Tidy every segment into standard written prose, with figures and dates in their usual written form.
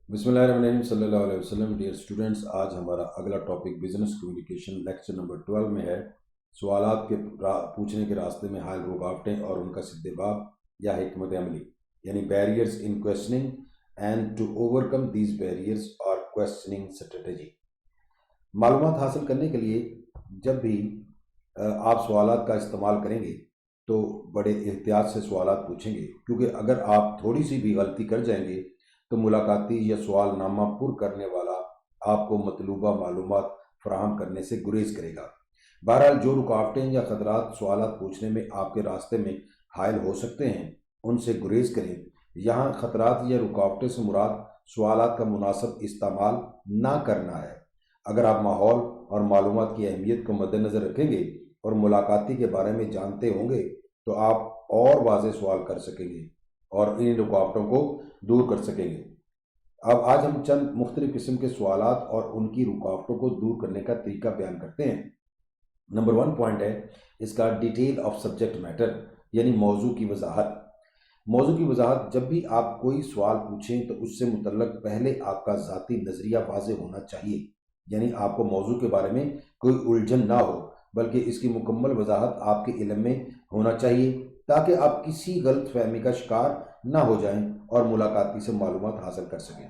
بسم اللہ الرحمن الرحیم صلی اللہ علیہ وسلم۔ ڈیئر اسٹوڈنٹس، آج ہمارا اگلا topic business communication lecture number 12 میں ہے۔ سوالات کے پوچھنے کے راستے میں حائل رکاوٹیں اور ان کا سد باب یا حکمت عملی، یعنی barriers in questioning and to overcome these barriers اور کویسچننگ اسٹریٹجی۔ معلومات حاصل کرنے کے لیے جب بھی آپ سوالات کا استعمال کریں گے تو بڑے احتیاط سے سوالات پوچھیں گے، کیونکہ اگر آپ تھوڑی سی بھی غلطی کر جائیں گے تو ملاقاتی یا سوال نامہ پر کرنے والا آپ کو مطلوبہ معلومات فراہم کرنے سے گریز کرے گا۔ بہرحال جو رکاوٹیں یا خطرات سوالات پوچھنے میں آپ کے راستے میں حائل ہو سکتے ہیں ان سے گریز کریں۔ یہاں خطرات یا رکاوٹیں سے مراد سوالات کا مناسب استعمال نہ کرنا ہے۔ اگر آپ ماحول اور معلومات کی اہمیت کو مد نظر رکھیں گے اور ملاقاتی کے بارے میں جانتے ہوں گے تو آپ اور واضح سوال کر سکیں گے اور ان رکاوٹوں کو دور کر سکیں گے۔ اب آج ہم چند مختلف قسم کے سوالات اور ان کی رکاوٹوں کو دور کرنے کا طریقہ بیان کرتے ہیں۔ نمبر 1 پوائنٹ ہے اس کا ڈیٹیل آف سبجیکٹ میٹر، یعنی موضوع کی وضاحت۔ موضوع کی وضاحت، جب بھی آپ کوئی سوال پوچھیں تو اس سے متعلق پہلے آپ کا ذاتی نظریہ واضح ہونا چاہیے، یعنی آپ کو موضوع کے بارے میں کوئی الجھن نہ ہو، بلکہ اس کی مکمل وضاحت آپ کے علم میں ہونا چاہیے تاکہ آپ کسی غلط فہمی کا شکار نہ ہو جائیں اور ملاقاتی سے معلومات حاصل کر سکیں۔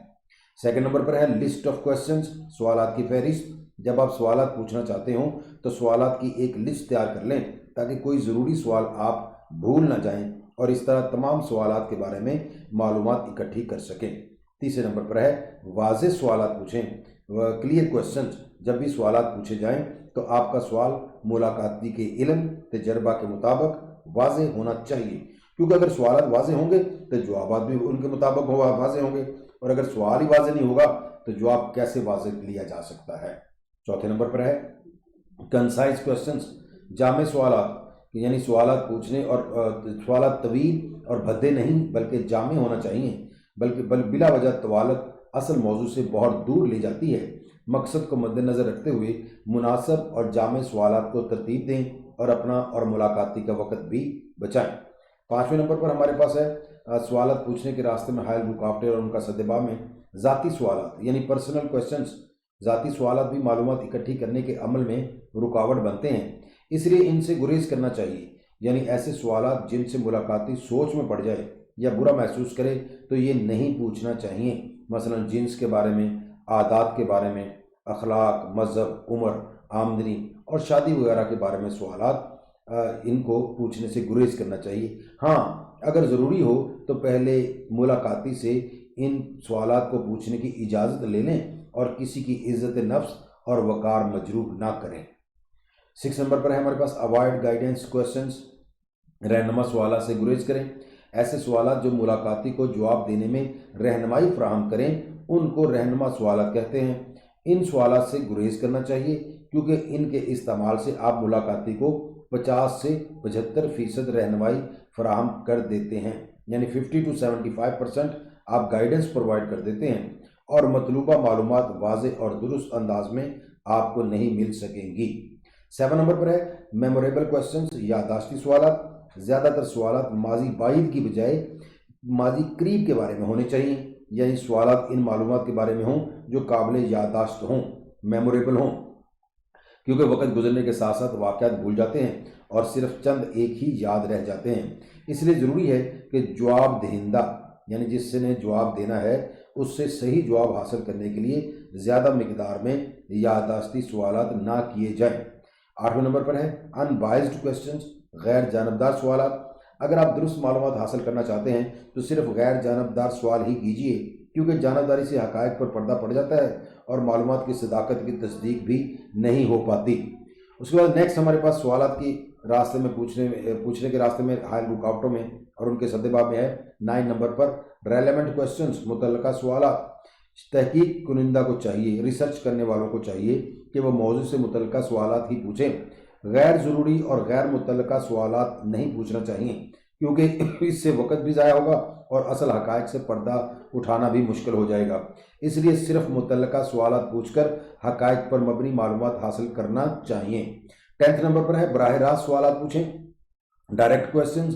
سیکنڈ نمبر پر ہے لسٹ آف کویسچنز، سوالات کی فہرست۔ جب آپ سوالات پوچھنا چاہتے ہوں تو سوالات کی ایک لسٹ تیار کر لیں تاکہ کوئی ضروری سوال آپ بھول نہ جائیں اور اس طرح تمام سوالات کے بارے میں معلومات اکٹھی کر سکیں۔ تیسرے نمبر پر ہے واضح سوالات پوچھیں، کلیئر کویسچنز۔ جب بھی سوالات پوچھے جائیں تو آپ کا سوال ملاقاتی کے علم تجربہ کے مطابق واضح ہونا چاہیے، کیونکہ اگر سوالات واضح ہوں گے تو جوابات بھی ان کے مطابق واضح ہوں گے، اور اگر سوال ہی واضح نہیں ہوگا تو جواب کیسے واضح لیا جا سکتا ہے۔ چوتھے نمبر پر ہے کنسائز کویسچنز، جامع سوالات، یعنی سوالات پوچھنے اور سوالات طویل اور بھدے نہیں بلکہ جامع ہونا چاہیے، بلکہ بلا وجہ طوالت اصل موضوع سے بہت دور لے جاتی ہے۔ مقصد کو مد نظر رکھتے ہوئے مناسب اور جامع سوالات کو ترتیب دیں اور اپنا اور ملاقاتی کا وقت بھی بچائیں۔ پانچویں نمبر پر ہمارے پاس ہے سوالات پوچھنے کے راستے میں حائل رکاوٹیں اور ان کا سدباب میں ذاتی سوالات، یعنی پرسنل کویسچنز۔ ذاتی سوالات بھی معلومات اکٹھی کرنے کے عمل میں رکاوٹ بنتے ہیں، اس لیے ان سے گریز کرنا چاہیے، یعنی ایسے سوالات جن سے ملاقاتی سوچ میں پڑ جائے یا برا محسوس کرے تو یہ نہیں پوچھنا چاہیے۔ مثلا جنس کے بارے میں، عادات کے بارے میں، اخلاق، مذہب، عمر، آمدنی اور شادی وغیرہ کے بارے میں سوالات ان کو پوچھنے سے گریز کرنا چاہیے۔ ہاں، اگر ضروری ہو تو پہلے ملاقاتی سے ان سوالات کو پوچھنے کی اجازت لے لیں اور کسی کی عزت نفس اور وقار مجروح نہ کریں۔ 6 نمبر پر ہے ہمارے پاس اوائڈ گائیڈنس کویسچنز، رہنما سوالات سے گریز کریں۔ ایسے سوالات جو ملاقاتی کو جواب دینے میں رہنمائی فراہم کریں ان کو رہنما سوالات کہتے ہیں۔ ان سوالات سے گریز کرنا چاہیے کیونکہ ان کے استعمال سے آپ ملاقاتی کو 50 سے 75% رہنمائی فراہم کر دیتے ہیں، یعنی 50 to 75% آپ گائیڈنس پرووائڈ کر دیتے ہیں، اور مطلوبہ معلومات واضح اور درست انداز میں آپ کو نہیں مل سکیں گی۔ 7 نمبر پر ہے میموریبل کویسچنز، یادداشتی سوالات۔ زیادہ تر سوالات ماضی بعید کی بجائے ماضی قریب کے بارے میں ہونے چاہیے، یعنی سوالات ان معلومات کے بارے میں ہوں جو قابل یادداشت ہوں، میموریبل ہوں، کیونکہ وقت گزرنے کے ساتھ ساتھ واقعات بھول جاتے ہیں اور صرف چند ایک ہی یاد رہ جاتے ہیں۔ اس لیے ضروری ہے کہ جواب دہندہ، یعنی جس نے جواب دینا ہے، اس سے صحیح جواب حاصل کرنے کے لیے زیادہ مقدار میں یادداشتی سوالات نہ کیے جائیں۔ 8 نمبر پر ہے ان بائزڈ کویسچنز، غیر جانبدار سوالات۔ اگر آپ درست معلومات حاصل کرنا چاہتے ہیں تو صرف غیر جانبدار سوال ہی کیجیے، کیونکہ جانبداری سے حقائق پر پردہ پڑ جاتا ہے اور معلومات کی صداقت کی تصدیق بھی نہیں ہو پاتی۔ اس کے بعد نیکسٹ ہمارے پاس سوالات کی راستے میں پوچھنے کے راستے میں حائل رکاوٹوں میں اور ان کے سدباب میں ہے 9 نمبر پر ریلیونٹ کویسچنز، متعلقہ سوالات۔ تحقیق کنندہ کو چاہیے، ریسرچ کرنے والوں کو چاہیے کہ وہ موضوع سے متعلقہ سوالات ہی پوچھیں۔ غیر ضروری اور غیر متعلقہ سوالات نہیں پوچھنا چاہیے، کیونکہ اس سے وقت بھی ضائع ہوگا اور اصل حقائق سے پردہ اٹھانا بھی مشکل ہو جائے گا۔ اس لیے صرف متعلقہ سوالات پوچھ کر حقائق پر مبنی معلومات حاصل کرنا چاہیے۔ 10 نمبر پر ہے براہ راست سوالات پوچھیں، ڈائریکٹ کویسچنز۔